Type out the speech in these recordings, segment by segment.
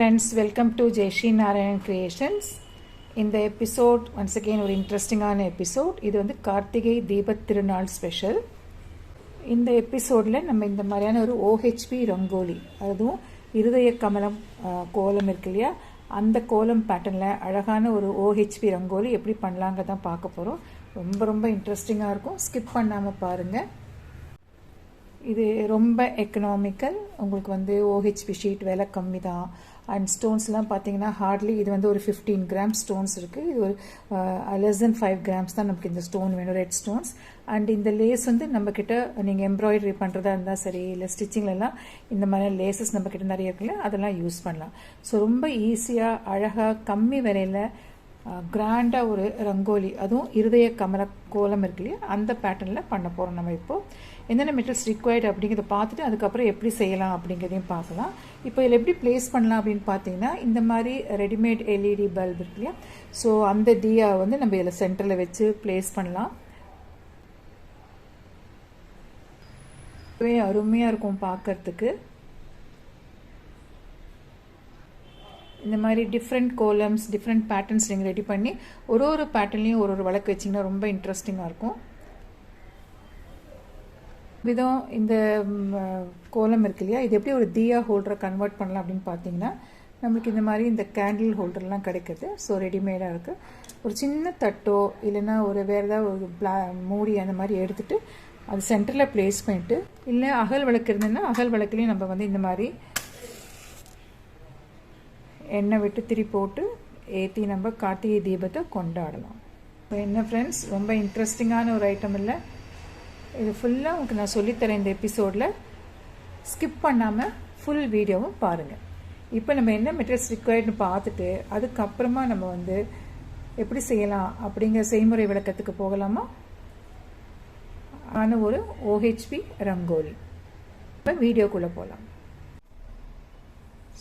Friends, welcome to Jayashree Narayan Creations. இந்த episode once again ஒரு இன்ட்ரெஸ்டிங்கான எபிசோட். இது வந்து கார்த்திகை தீபத் திருநாள் ஸ்பெஷல். இந்த எபிசோடில் நம்ம இந்த மாதிரியான ஒரு OHP ரங்கோலி, அதுவும் இருதய கமலம் கோலம் இருக்கு இல்லையா, அந்த கோலம் பேட்டர்னில் அழகான ஒரு OHP ரங்கோலி எப்படி பண்ணலாங்க தான் பார்க்க போகிறோம். ரொம்ப ரொம்ப இன்ட்ரெஸ்டிங்காக இருக்கும், ஸ்கிப் பண்ணாமல் பாருங்கள். இது ரொம்ப எக்கனாமிக்கல். உங்களுக்கு வந்து OHP ஷீட் விலை கம்மி தான். அண்ட் ஸ்டோன்ஸ்லாம் பார்த்தீங்கன்னா ஹார்ட்லி இது வந்து ஒரு 15 கிராம்ஸ் ஸ்டோன்ஸ் இருக்குது. இது ஒரு லெஸ் தென் 5 கிராம்ஸ் தான் நமக்கு இந்த ஸ்டோன் வேணும், ரெட் ஸ்டோன்ஸ். அண்ட் இந்த லேஸ் வந்து நம்மக்கிட்ட நீங்கள் எம்ப்ராய்டரி பண்ணுறதா இருந்தால் சரி, இல்லை ஸ்டிச்சிங்லலாம் இந்த மாதிரி லேசஸ் நம்மக்கிட்ட நிறைய இருக்குல்ல, அதெல்லாம் யூஸ் பண்ணலாம். ஸோ ரொம்ப ஈஸியாக அழகாக கம்மி விலையில் கிராண்டாக ஒரு ரங்கோலி, அதுவும் இருதய கமல கோலம் இருக்கு இல்லையா, அந்த பேட்டர்னில் பண்ண போகிறோம். நம்ம இப்போது என்னென்ன மெட்டீரியல்ஸ் ரிக்வயர்டு அப்படிங்கிறத பார்த்துட்டு அதுக்கப்புறம் எப்படி செய்யலாம் அப்படிங்கிறதையும் பார்க்கலாம். இப்போ இதில் எப்படி ப்ளேஸ் பண்ணலாம் அப்படின்னு பார்த்தீங்கன்னா, இந்த மாதிரி ரெடிமேட் LED பல்ப் இருக்கு இல்லையா, ஸோ அந்த தியா வந்து நம்ம இதில் சென்டரில் வச்சு ப்ளேஸ் பண்ணலாம். அருமையாக இருக்கும் பார்க்கறதுக்கு. இந்த மாதிரி டிஃப்ரெண்ட் கோலம்ஸ், டிஃப்ரெண்ட் பேட்டர்ன்ஸ் நீங்கள் ரெடி பண்ணி ஒரு பேட்டர்ன்லையும் ஒரு வழக்கு வச்சிங்கன்னா ரொம்ப இன்ட்ரெஸ்டிங்காக இருக்கும். விதம் இந்த கோலம் இருக்கு இல்லையா, இது எப்படி ஒரு தியா ஹோல்டரை கன்வெர்ட் பண்ணலாம் அப்படின்னு பார்த்தீங்கன்னா, நம்மளுக்கு இந்த மாதிரி இந்த கேண்டில் ஹோல்டர்லாம் கிடைக்குது. ஸோ ரெடிமேடாக இருக்குது. ஒரு சின்ன தட்டோ இல்லைன்னா ஒரு வேறு ஏதாவது ஒரு மூடி அந்த மாதிரி எடுத்துகிட்டு அது சென்டரில் ப்ளேஸ் பண்ணிவிட்டு, இல்லை அகல் விளக்கு இருந்ததுன்னா அகல் விளக்குலேயும் நம்ம வந்து இந்த மாதிரி எண்ணெய் விட்டு திரி போட்டு ஏற்றி நம்ம கார்த்திகை தீபத்தை கொண்டாடலாம். இப்போ என்ன ஃப்ரெண்ட்ஸ், ரொம்ப இன்ட்ரெஸ்டிங்கான ஒரு ஐட்டம் இல்லை, இது ஃபுல்லாக உங்களுக்கு நான் சொல்லித்தரேன் இந்த எபிசோடில். ஸ்கிப் பண்ணாமல் ஃபுல் வீடியோவும் பாருங்கள். இப்போ நம்ம என்ன மெட்டீரியல்ஸ் ரிக்வயர்டுன்னு பார்த்துட்டு அதுக்கப்புறமா நம்ம வந்து எப்படி செய்யலாம் அப்படிங்கிற செய்முறை விளக்கத்துக்கு போகலாமா. ஆன ஒரு OHP ரங்கோலி. இப்போ வீடியோக்குள்ளே போகலாம்.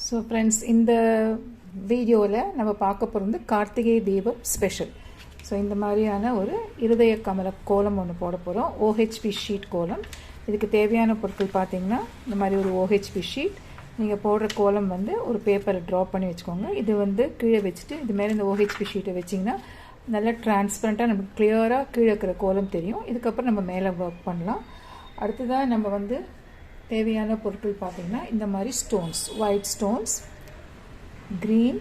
ஸோ ஃப்ரெண்ட்ஸ், இந்த வீடியோவில் நம்ம பார்க்க போகிறது கார்த்திகை தீபம் ஸ்பெஷல். ஸோ இந்த மாதிரியான ஒரு இருதய கமல கோலம் ஒன்று போட போகிறோம், OHP ஷீட் கோலம். இதுக்கு தேவையான பொருட்கள் பார்த்தீங்கன்னா, இந்த மாதிரி ஒரு OHP ஷீட். நீங்கள் போடுற கோலம் வந்து ஒரு பேப்பரை ட்ரா பண்ணி வச்சுக்கோங்க. இது வந்து கீழே வச்சுட்டு இது மேலே இந்த OHP ஷீட்டை வச்சிங்கன்னா நல்லா டிரான்ஸ்பரண்ட்டாக நமக்கு கிளியராக கீழே இருக்கிற கோலம் தெரியும். இதுக்கப்புறம் நம்ம மேலே ஒர்க் பண்ணலாம். அடுத்ததாக நம்ம வந்து தேவையான பொருட்கள் பார்த்தீங்கன்னா, இந்த மாதிரி stones, white stones, green,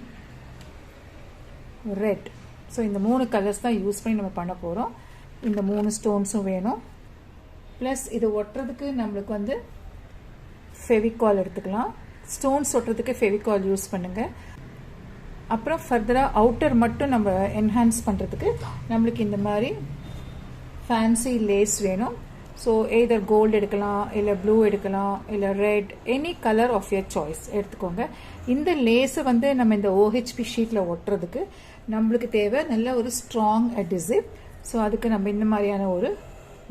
red. So இந்த 3 கலர்ஸ் தான் யூஸ் பண்ணி நம்ம பண்ண போகிறோம். இந்த 3 ஸ்டோன்ஸும் வேணும். ப்ளஸ் இது ஒட்டுறதுக்கு நம்மளுக்கு வந்து ஃபெவிகால் எடுத்துக்கலாம். ஸ்டோன்ஸ் ஒட்டுறதுக்கு ஃபெவிகால் யூஸ் பண்ணுங்கள். அப்புறம் ஃபர்தராக அவுட்டர் மட்டும் நம்ம என்ஹான்ஸ் பண்ணுறதுக்கு நம்மளுக்கு இந்த மாதிரி ஃபேன்சி லேஸ் வேணும். ஸோ எய்தர் கோல்டு எடுக்கலாம், இல்லை ப்ளூ எடுக்கலாம், இல்லை red, any colour of your choice எடுத்துக்கோங்க. இந்த லேஸை வந்து நம்ம இந்த OHP ஷீட்டில் ஒட்டுறதுக்கு நம்மளுக்கு தேவை நல்ல ஒரு ஸ்ட்ராங் அடிசிவ். ஸோ அதுக்கு நம்ம இந்த மாதிரியான ஒரு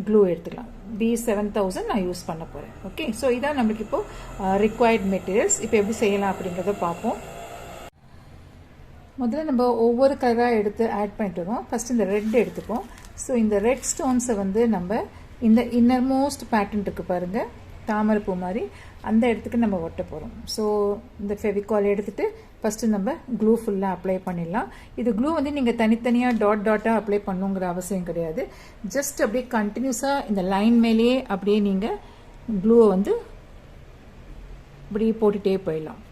க்ளூ எடுத்துக்கலாம். B7000 நான் யூஸ் பண்ண போகிறேன். ஓகே, ஸோ இதான் நம்மளுக்கு இப்போது ரிக்வயர்ட் மெட்டீரியல்ஸ். இப்போ எப்படி செய்யலாம் அப்படிங்கிறத பார்ப்போம். முதல்ல நம்ம ஒவ்வொரு கலராக எடுத்து ஆட் பண்ணிட்டு வரோம். ஃபஸ்ட்டு இந்த ரெட் எடுத்துப்போம். ஸோ இந்த ரெட் ஸ்டோன்ஸை வந்து நம்ம இந்த இன்னர்மோஸ்ட் பேட்டர்ன் இருக்குது பாருங்கள், தாமரைப்பூ மாதிரி, அந்த இடத்துக்கு நம்ம ஒட்ட போகிறோம். ஸோ இந்த ஃபெவிகால் எடுத்துகிட்டு ஃபஸ்ட்டு நம்ம க்ளூ ஃபுல்லாக அப்ளை பண்ணிடலாம். இது க்ளூ வந்து நீங்கள் தனித்தனியாக டாட்டாக அப்ளை பண்ணுங்கிற அவசியம் கிடையாது. ஜஸ்ட் அப்படியே கண்டினியூஸாக இந்த லைன் மேலேயே அப்படியே நீங்கள் க்ளூவை வந்து இப்படி போட்டுகிட்டே போயிடலாம்.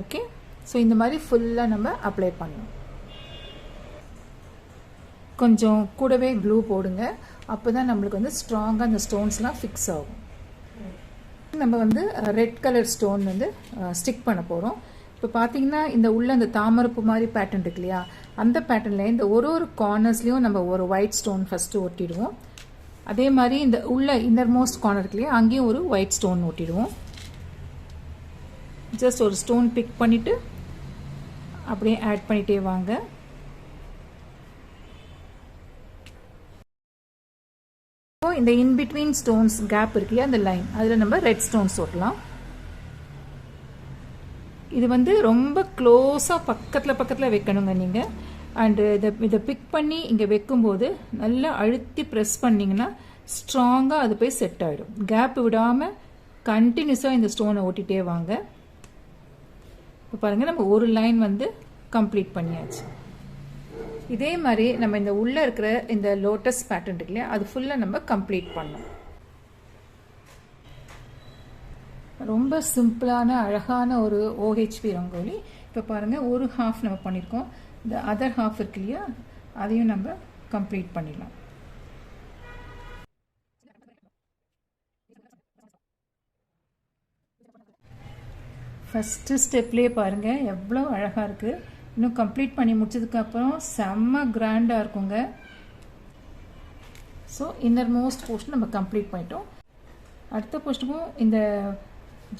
ஓகே, ஸோ இந்த மாதிரி ஃபுல்லாக நம்ம அப்ளை பண்ணணும். கொஞ்சம் கூடவே க்ளூ போடுங்க, அப்போ தான் நம்மளுக்கு வந்து ஸ்ட்ராங்காக அந்த ஸ்டோன்ஸ்லாம் ஃபிக்ஸ் ஆகும். நம்ம வந்து ரெட் கலர் ஸ்டோன் வந்து ஸ்டிக் பண்ண போகிறோம். இப்போ பார்த்தீங்கன்னா, இந்த உள்ள அந்த தாமரைப்பூ மாதிரி பேட்டர்ன் இருக்கு இல்லையா, அந்த பேட்டர்னில் இந்த ஒரு கார்னர்ஸ்லேயும் நம்ம ஒரு ஒயிட் ஸ்டோன் ஃபஸ்ட்டு ஒட்டிடுவோம். அதே மாதிரி இந்த உள்ள இன்னர்மோஸ்ட் கார்னர் இருக்கு இல்லையா, அங்கேயும் ஒரு ஒயிட் ஸ்டோன் ஒட்டிடுவோம். ஜஸ்ட் ஒரு ஸ்டோன் பிக் பண்ணிவிட்டு அப்படியே ஆட் பண்ணிகிட்டே வாங்க. இந்த இன்பிட்வீன் ஸ்டோன்ஸ் கேப் இருக்கு இல்லையா, அந்த லைன், அதில் நம்ம ரெட் ஸ்டோன்ஸ் ஒட்டலாம். இது வந்து ரொம்ப க்ளோஸாக பக்கத்தில் வைக்கணுங்க நீங்கள். அண்டு இதை பிக் பண்ணி இங்கே வைக்கும்போது நல்லா அழுத்தி ப்ரெஸ் பண்ணிங்கன்னா ஸ்ட்ராங்காக அது போய் செட் ஆகிடும். கேப் விடாமல் கண்டினியூஸாக இந்த ஸ்டோனை ஓட்டிகிட்டே வாங்க. இப்போ பாருங்கள் நம்ம ஒரு லைன் வந்து கம்ப்ளீட் பண்ணியாச்சு. இதே மாதிரி நம்ம இந்த உள்ளே இருக்கிற இந்த லோட்டஸ் பேட்டர்ன் இருக்கு இல்லையா, அது ஃபுல்லாக நம்ம கம்ப்ளீட் பண்ணோம். ரொம்ப சிம்பிளான அழகான ஒரு ஓஹெச்பி ரங்கோலி. இப்போ பாருங்கள் ஒரு ஹாஃப் நம்ம பண்ணியிருக்கோம். இந்த அதர் ஹாஃப் இருக்கு இல்லையா, அதையும் நம்ம கம்ப்ளீட் பண்ணிடலாம். ஃபஸ்ட்டு ஸ்டெப்லேயே பாருங்கள் எவ்வளோ அழகாக இருக்குது. இன்னும் கம்ப்ளீட் பண்ணி முடிச்சதுக்கப்புறம் செம்ம கிராண்டாக இருக்குங்க. ஸோ இன்னர் மோஸ்ட் போர்ஷன் நம்ம கம்ப்ளீட் பண்ணிட்டோம். அடுத்த போர்ஷனுக்கும் இந்த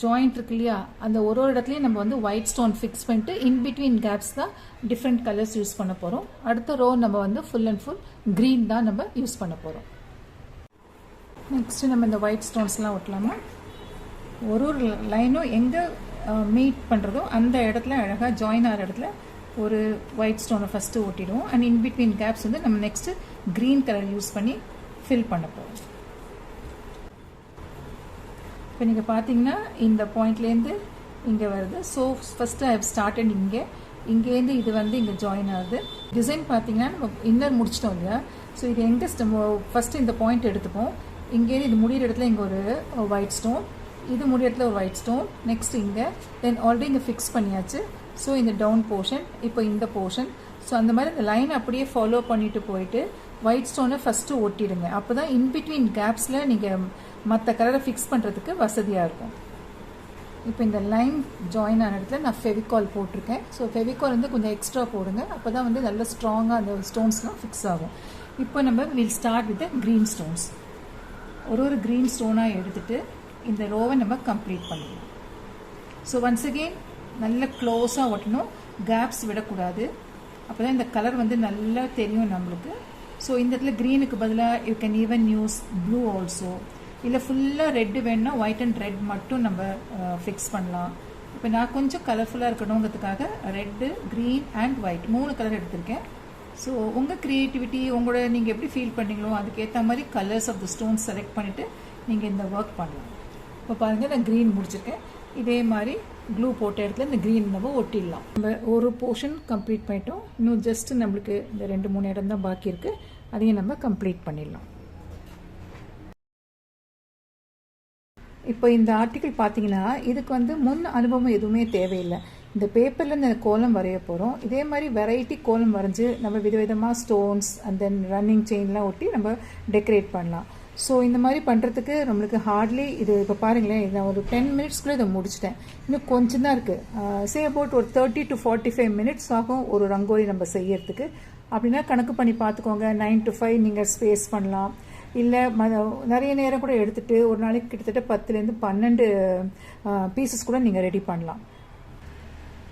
ஜாயிண்ட் இருக்கு இல்லையா, அந்த ஒரு இடத்துலையும் நம்ம வந்து ஒயிட் ஸ்டோன் ஃபிக்ஸ் பண்ணிட்டு இன்பிட்வீன் கேப்ஸ் தான் டிஃப்ரெண்ட் கலர்ஸ் யூஸ் பண்ண போகிறோம். அடுத்த ரோ நம்ம வந்து ஃபுல் அண்ட் ஃபுல் க்ரீன் தான் நம்ம யூஸ் பண்ண போகிறோம். நெக்ஸ்ட்டு நம்ம இந்த ஒயிட் ஸ்டோன்ஸ்லாம் ஒட்டலாமா. ஒரு லைனும் எங்கே மீட் பண்ணுறதோ அந்த இடத்துல அழகாக ஜாயின் ஆகிற இடத்துல ஒரு ஒயிட் ஸ்டோனை ஃபஸ்ட்டு ஓட்டிடுவோம். அண்ட் இன்பிட்வீன் கேப்ஸ் வந்து நம்ம நெக்ஸ்ட்டு க்ரீன் கலர் யூஸ் பண்ணி ஃபில் பண்ண போகிறோம். இப்போ நீங்கள் பார்த்தீங்கன்னா இந்த பாயிண்ட்லேருந்து இங்கே வருது. So first I have started இங்கேருந்து இது வந்து இங்கே ஜாயின் ஆகுது. டிசைன் பார்த்தீங்கன்னா நம்ம இன்னர் முடிச்சிட்டோம் இல்லையா. ஸோ இது எங்கே ஃபஸ்ட்டு இந்த பாயிண்ட் எடுத்துப்போம். இங்கேருந்து இது முடிகிற இடத்துல இங்கே ஒரு ஒயிட் ஸ்டோன், இது முடிய இடத்துல ஒரு ஒயிட் ஸ்டோன், நெக்ஸ்ட் இங்கே, தென் ஆல்ரெடி இங்கே ஃபிக்ஸ் பண்ணியாச்சு. ஸோ இந்த டவுன் போர்ஷன், இப்போ இந்த போர்ஷன். ஸோ அந்த மாதிரி இந்த லைன் அப்படியே ஃபாலோ பண்ணிட்டு போயிட்டு ஒயிட் ஸ்டோனை ஃபஸ்ட்டு ஒட்டிடுங்க. அப்போ தான் இன்பிட்வீன் கேப்ஸில் நீங்கள் மற்ற கலரை ஃபிக்ஸ் பண்ணுறதுக்கு வசதியாக இருக்கும். இப்போ இந்த லைன் ஜாயின் ஆன இடத்துல நான் ஃபெவிகால் போட்டிருக்கேன். ஸோ ஃபெவிகால் வந்து கொஞ்சம் எக்ஸ்ட்ரா போடுங்க, அப்போ தான் வந்து நல்ல ஸ்ட்ராங்காக அந்த ஸ்டோன்ஸ்லாம் ஃபிக்ஸ் ஆகும். இப்போ நம்ம will start with green stones. ஒரு க்ரீன் ஸ்டோனாக எடுத்துகிட்டு இந்த ரோவை நம்ம கம்ப்ளீட் பண்ணிடலாம். ஸோ ஒன்ஸ் அகெயின் நல்ல க்ளோஸாக ஒட்டணும், கேப்ஸ் விடக்கூடாது. அப்போ தான் இந்த கலர் வந்து நல்லா தெரியும் நம்மளுக்கு. ஸோ இந்த இடத்துல க்ரீனுக்கு பதிலாக you can even use blue also, இல்லை ஃபுல்லாக ரெட்டு வேணுன்னா ஒயிட் அண்ட் ரெட் மட்டும் நம்ம ஃபிக்ஸ் பண்ணலாம். இப்போ நான் கொஞ்சம் கலர்ஃபுல்லாக இருக்கணுங்கிறதுக்காக red, green and white 3 colour எடுத்திருக்கேன். ஸோ உங்கள் க்ரியேட்டிவிட்டி, உங்களோட நீங்கள் எப்படி ஃபீல் பண்ணீங்களோ அதுக்கேற்ற மாதிரி colours of the stones select பண்ணிவிட்டு நீங்கள் இந்த ஒர்க் பண்ணலாம். இப்போ பாருங்கள் நான் க்ரீன் முடிச்சிருக்கேன். இதே மாதிரி க்ளூ போட்ட இடத்துல இந்த க்ரீன் நம்ம ஒட்டிடலாம். நம்ம ஒரு போர்ஷன் கம்ப்ளீட் பண்ணிட்டோம். இன்னும் ஜஸ்ட் நம்மளுக்கு இந்த 2-3 இடம் தான் பாக்கி இருக்குது, அதையும் நம்ம கம்ப்ளீட் பண்ணிடலாம். இப்போ இந்த ஆர்டிக்கிள் பார்த்தீங்கன்னா இதுக்கு வந்து முன் அனுபவம் எதுவுமே தேவையில்லை. இந்த பேப்பரில் இந்த கோலம் வரைய போகிறோம். இதே மாதிரி வெரைட்டி கோலம் வரைஞ்சி நம்ம விதவிதமாக ஸ்டோன்ஸ் அண்ட் தென் ரன்னிங் செயின்லாம் ஒட்டி நம்ம டெக்கரேட் பண்ணலாம். ஸோ இந்த மாதிரி பண்ணுறதுக்கு நம்மளுக்கு ஹார்ட்லி இது இப்போ பாருங்களேன், நான் ஒரு 10 மினிட்ஸ்க்குள்ளே இதை முடிச்சிட்டேன். இன்னும் கொஞ்சம் தான் இருக்குது. சே அபவுட் ஒரு 30 to 45 மினிட்ஸ் ஆகும் ஒரு ரங்கோலி நம்ம செய்யறதுக்கு. அப்படின்னா கணக்கு பண்ணி பார்த்துக்கோங்க. 9 to 5 நீங்கள் ஸ்பேஸ் பண்ணலாம். இல்லை நிறைய நேரம் கூட எடுத்துகிட்டு ஒரு நாளைக்கு கிட்டத்தட்ட 10லேருந்து 12 பீசஸ் கூட நீங்கள் ரெடி பண்ணலாம்.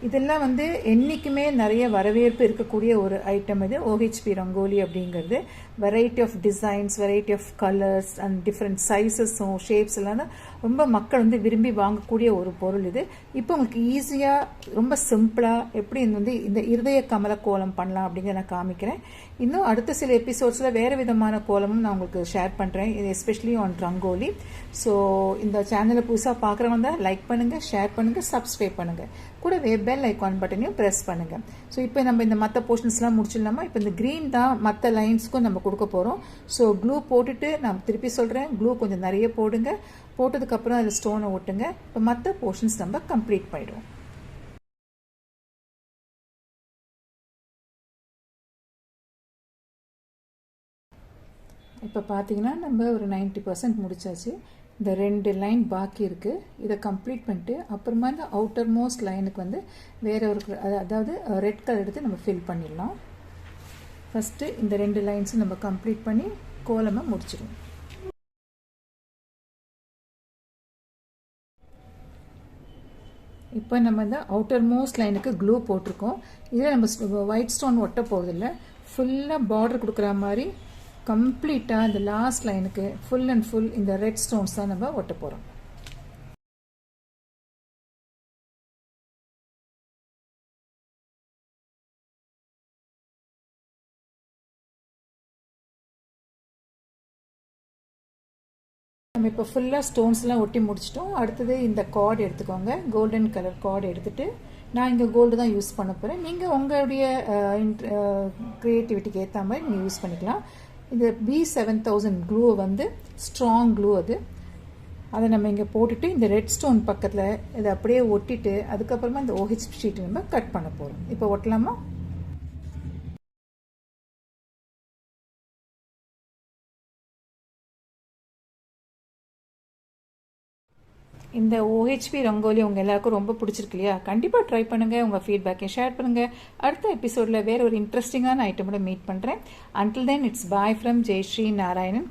இதெல்லாம் வந்து என்றைக்குமே நிறைய வரவேற்பு இருக்கக்கூடிய ஒரு ஐட்டம் இது ஓஹெச்பி ரங்கோலி அப்படிங்கிறது. Variety of designs, variety of colours and different சைஸஸும் ஷேப்ஸ் எல்லாம் ரொம்ப மக்கள் வந்து விரும்பி வாங்கக்கூடிய ஒரு பொருள் இது. இப்போ உங்களுக்கு ஈஸியாக ரொம்ப சிம்பிளாக எப்படி வந்து இந்த இருதய கமல கோலம் பண்ணலாம் அப்படிங்கிறத நான் காமிக்கிறேன். இன்னும் அடுத்த சில எபிசோட்ஸில் வேறு விதமான கோலமும் நான் உங்களுக்கு ஷேர் பண்ணுறேன், இது எஸ்பெஷலி ஆன் ரங்கோலி. ஸோ இந்த சேனலை புதுசாக பார்க்குறவங்க தான் லைக் பண்ணுங்கள், ஷேர் பண்ணுங்கள், சப்ஸ்கிரைப் பண்ணுங்கள், கூட பெல் ஐக்கான் பட்டனையும் ப்ரெஸ் பண்ணுங்கள். ஸோ இப்போ நம்ம இந்த மற்ற போர்ஷன்ஸ்லாம் முடிச்சிடலாமா. இப்போ இந்த க்ரீன் தான் மற்ற லைன்ஸ்க்கும் நம்ம கொடுக்க போகிறோம். ஸோ க்ளூ போட்டுட்டு நான் திருப்பி சொல்கிறேன், க்ளூ கொஞ்சம் நிறைய போடுங்க. போட்டதுக்கப்புறம் அதில் ஸ்டோனை ஒட்டுங்க. இப்போ மற்ற போர்ஷன்ஸ் நம்ம கம்ப்ளீட் பண்ணிடுவோம். இப்போ பார்த்தீங்கன்னா நம்ம ஒரு 90% முடிச்சாச்சு. இந்த 2 லைன் பாக்கி இருக்குது. இதை கம்ப்ளீட் பண்ணிட்டு அப்புறமா இந்த அவுட்டர் மோஸ்ட் லைனுக்கு வந்து வேறு ஒரு அதாவது ரெட் கலர் எடுத்து நம்ம ஃபில் பண்ணிடலாம். ஃபஸ்ட்டு இந்த 2 லைன்ஸும் நம்ம கம்ப்ளீட் பண்ணி கோலமாக முடிச்சிடுவோம். இப்போ நம்ம இந்த அவுட்டர் மோஸ்ட் லைனுக்கு க்ளூ போட்டிருக்கோம். இதில் நம்ம ஒயிட் ஸ்டோன் ஒட்ட போகிறதில்ல, ஃபுல்லாக பார்டர் கொடுக்குற மாதிரி கம்ப்ளீட்டாக இந்த லாஸ்ட் லைனுக்கு ஃபுல் அண்ட் ஃபுல் இந்த ரெட் ஸ்டோன்ஸ் தான் நம்ம ஒட்ட போகிறோம். நம்ம இப்போ ஃபுல்லாக ஸ்டோன்ஸ்லாம் ஒட்டி முடிச்சிட்டோம். அடுத்தது இந்த கார்டு எடுத்துக்கோங்க, கோல்டன் கலர் கார்டு எடுத்துகிட்டு நான் இங்கே கோல்டு தான் யூஸ் பண்ண போகிறேன். நீங்கள் உங்களுடைய க்ரியேட்டிவிட்டிக்கு ஏற்ற மாதிரி நீங்கள் யூஸ் பண்ணிக்கலாம். இந்த B7000 க்ளூ வந்து ஸ்ட்ராங் க்ளூ அது. அதை நம்ம இங்கே போட்டுட்டு இந்த ரெட் ஸ்டோன் பக்கத்தில் இதை அப்படியே ஒட்டிட்டு அதுக்கப்புறமா இந்த OH ஷீட் நம்ம கட் பண்ண போகிறோம். இப்போ ஒட்டலாமா? இந்த OHP ரங்கோலி உங்கள் எல்லாருக்கும் ரொம்ப பிடிச்சிருக்கு இல்லையா? கண்டிப்பாக ட்ரை பண்ணுங்கள். உங்கள் ஃபீட்பேக்கை ஷேர் பண்ணுங்கள். அடுத்த எபிசோடில் வேறு ஒரு இன்ட்ரெஸ்டிங்கான ஐட்டமோட மீட் பண்ணுறேன். Until then it's bye from Jayashree Narayanan.